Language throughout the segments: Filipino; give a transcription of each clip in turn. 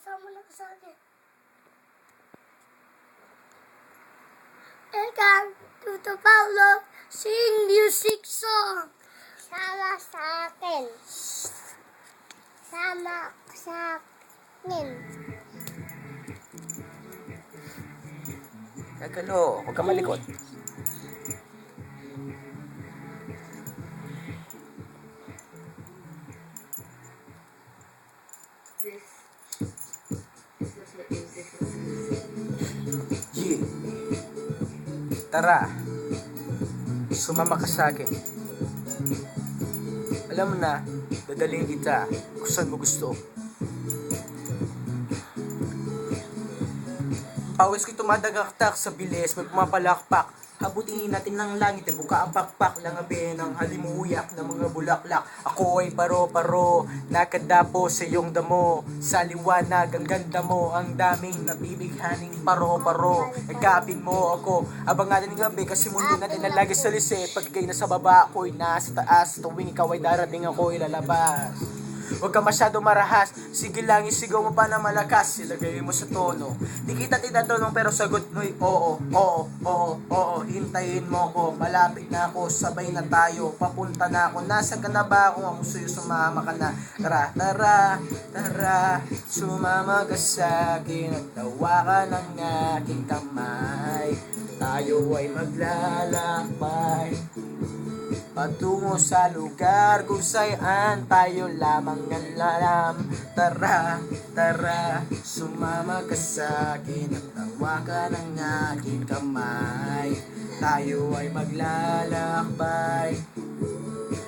Sama na sa akin. Welcome to the Paulo Sing Music Song. Sama sa akin. Sama sa akin. Gagalo, huwag ka malikot. G, tara, sumama ka sa akin. Alam mo na, dadalhin kita kung saan mo gusto. Pawis ko'y tumadagaktak sa bilis, may pumapalakpak. Habutin natin ng langit, buka ang pakpak lang abe ng halimuyak ng mga bulaklak. Ako ay paro-paro, nakadapo sa iyong damo. Sa liwanag ang ganda mo, ang daming nabibighaning paro-paro. Nagkapin mo ako, abangan ng gabi kasi mundo natin na lagi sa lise. Pag kayo nasa baba, ako'y nasa taas. Tuwing ikaw ay darating, ako ilalabas. Huwag ka masyado marahas, sige lang isigaw mo pa na malakas. Ilagay mo sa tono, di kita tinatanong pero sagot mo'y oo, oo, oo, oo. Hintayin mo ko, malapit na ako, sabay na tayo. Papunta na ako, nasa ka na ba ako? Ako sa'yo, sumama ka na. Tara, tara, tara, sumama ka sa'kin at tawa ka ng aking kamay. Tayo ay maglalakbay patungo sa lugar kung saan tayo lamang ang alam. Tara, tara, sumama ka sa'kin at tawa ka ng aking kamay. Tayo ay maglalakbay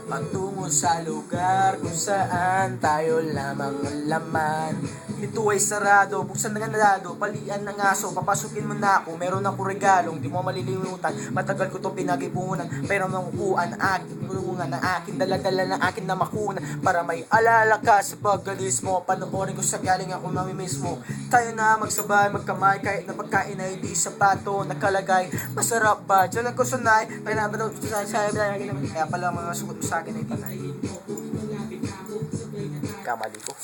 patungo sa lugar kung saan tayo lamang ang laman. Ito ay sarado, buksan na nga nalado, palian ng aso, papasukin mo na ako. Meron ako regalong, di mo malilimutan. Matagal ko itong pinag-ipunan, pero nangukuan aking tulungan ng aking daladala ng aking namakunan. Para may alala ka sa paggalis mo, panoorin ko sa galing ako mamimiss mo. Tayo na magsabay, magkamay, kahit na pagkain ay di sapato nakalagay. Masarap ba? Diyan lang ko sunay, kaya naman kaya pala mga sugot mo sa akin ay panay. Kamali ko.